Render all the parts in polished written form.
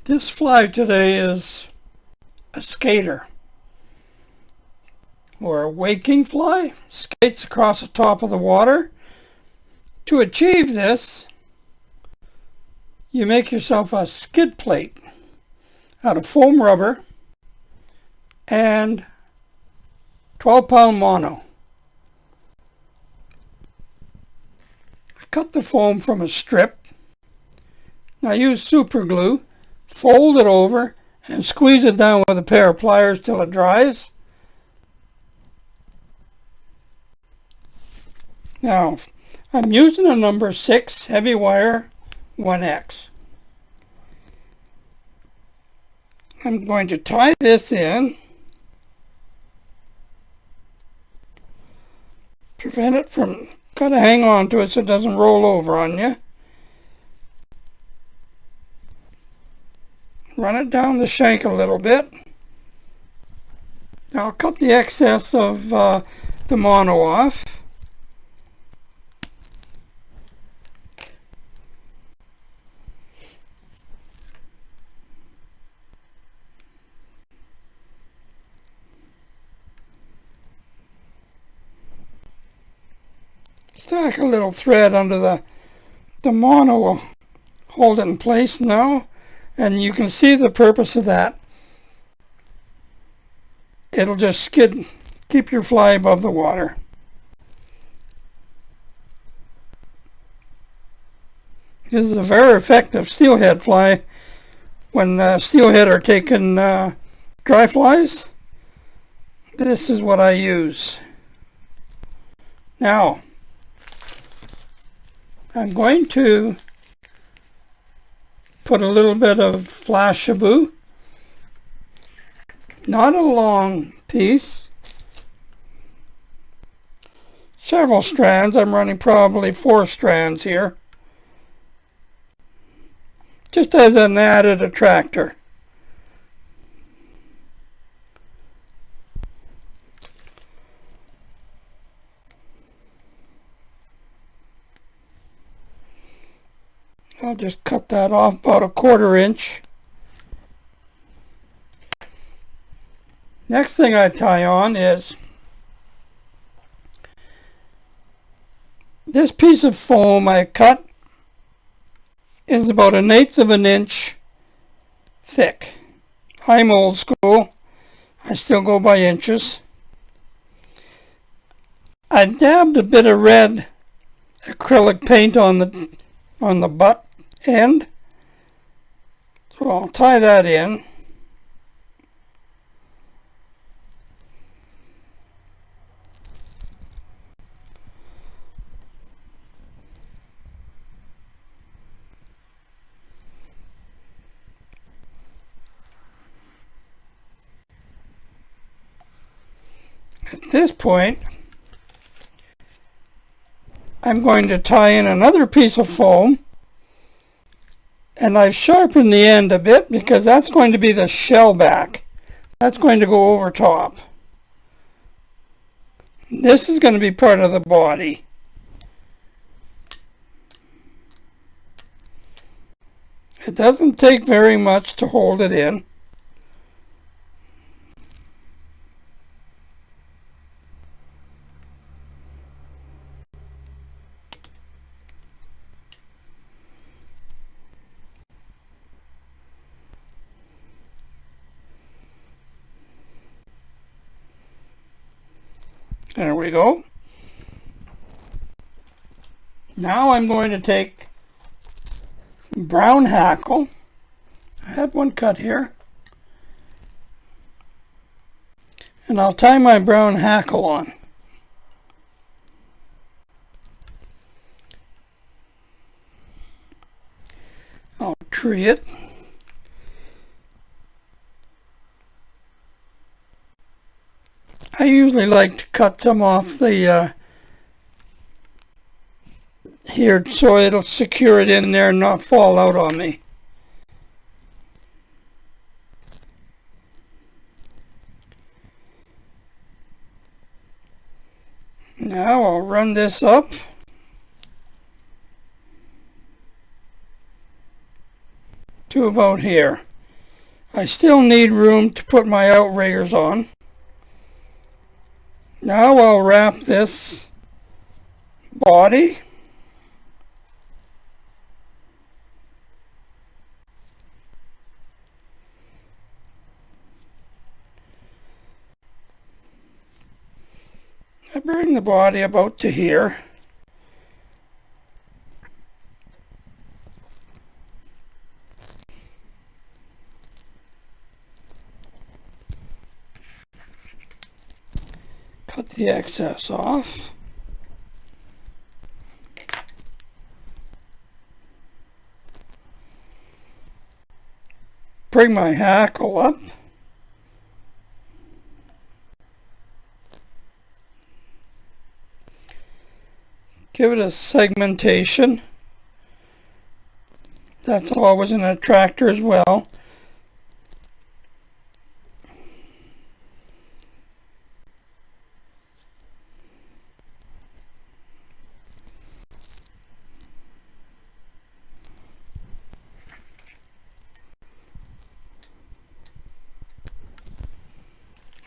This fly today is a skater, or a waking fly. Skates across the top of the water. To achieve this, you make yourself a skid plate out of foam rubber and 12-pound mono. I cut the foam from a strip. Now use super glue, fold it over, and squeeze it down with a pair of pliers till it dries. Now, I'm using a number 6 heavy wire 1X. I'm going to tie this in, prevent it from, gotta hang on to it so it doesn't roll over on you. Run it down the shank a little bit. Now I'll cut the excess of the mono off. Stack a little thread under the mono will hold it in place now, and you can see the purpose of that. It'll just skid, keep your fly above the water. This is a very effective steelhead fly when steelhead are taking dry flies. This is what I use. Now, I'm going to put a little bit of flash shabu, not a long piece, several strands. I'm running probably 4 strands here, just as an added attractor. I'll just cut that off about 1/4 inch. Next thing I tie on is this piece of foam I cut is about 1/8 of an inch thick. I'm old school. I still go by inches. I dabbed a bit of red acrylic paint on the butt end. So I'll tie that in. At this point, I'm going to tie in another piece of foam, and I've sharpened the end a bit because that's going to be the shell back. That's going to go over top. This is going to be part of the body. It doesn't take very much to hold it in. There we go. Now I'm going to take brown hackle. I had one cut here. And I'll tie my brown hackle on. I'll tree it. I usually like to cut some off the here so it'll secure it in there and not fall out on me. Now I'll run this up. To about here. I still need room to put my outriggers on. Now I'll wrap this body. I bring the body about to here. Cut the excess off. Bring my hackle up. Give it a segmentation. That's always an attractor as well.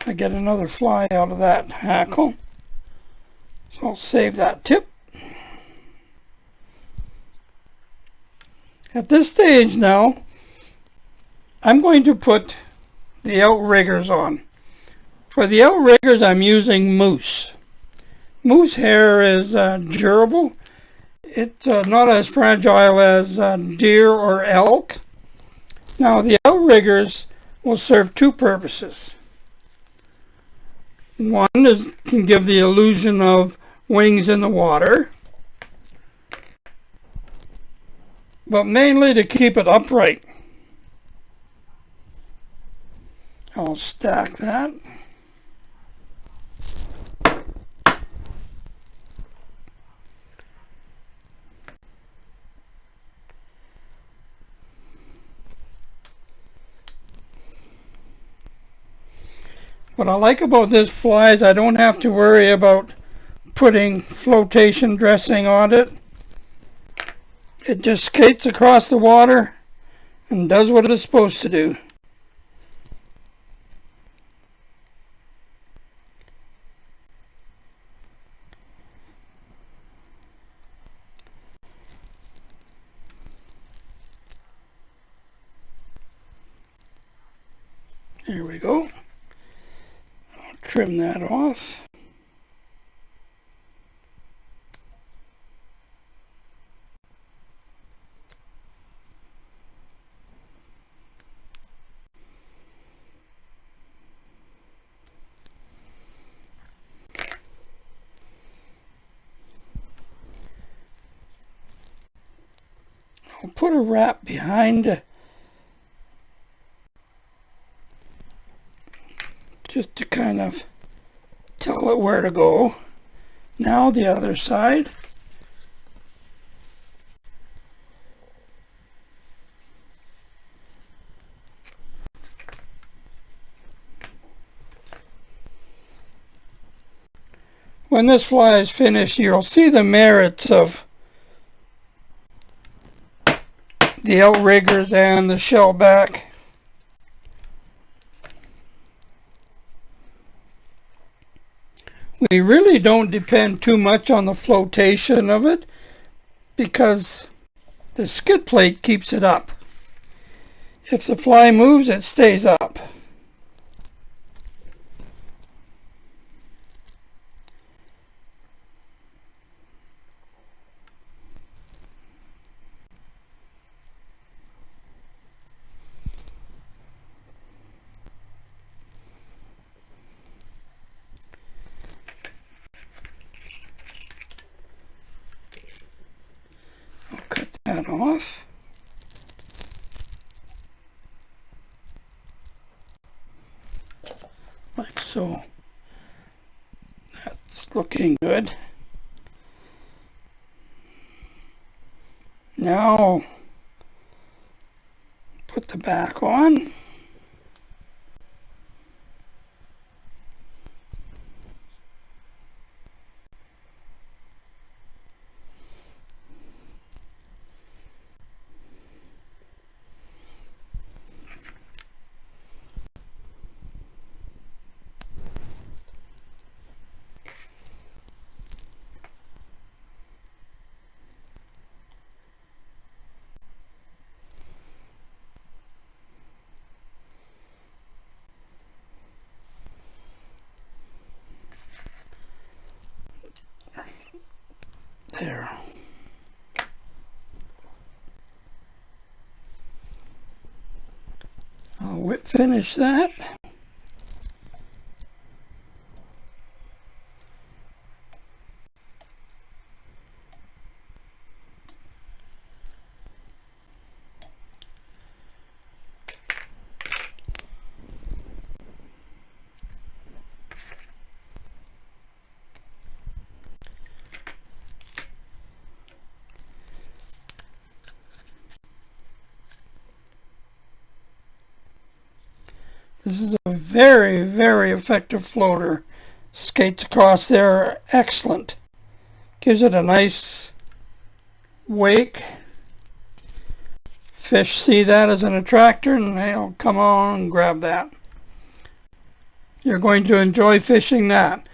I get another fly out of that hackle, so I'll save that tip. At this stage now, I'm going to put the outriggers on. For the outriggers, I'm using moose. Moose hair is durable. It's not as fragile as deer or elk. Now the outriggers will serve two purposes. One is can give the illusion of wings in the water, but mainly to keep it upright. I'll stack that. What I like about this fly is I don't have to worry about putting flotation dressing on it. It just skates across the water and does what it's supposed to do. Here we go. I'll trim that off. I'll put a wrap behind just to kind of tell it where to go. Now the other side. When this fly is finished, you'll see the merits of the outriggers and the shellback. We really don't depend too much on the flotation of it because the skid plate keeps it up. If the fly moves, it stays up. That off. Like so. That's looking good. Now put the back on. There. I'll whip finish that. This is a very, very effective floater. Skates across there are excellent. Gives it a nice wake. Fish see that as an attractor and they'll come on and grab that. You're going to enjoy fishing that.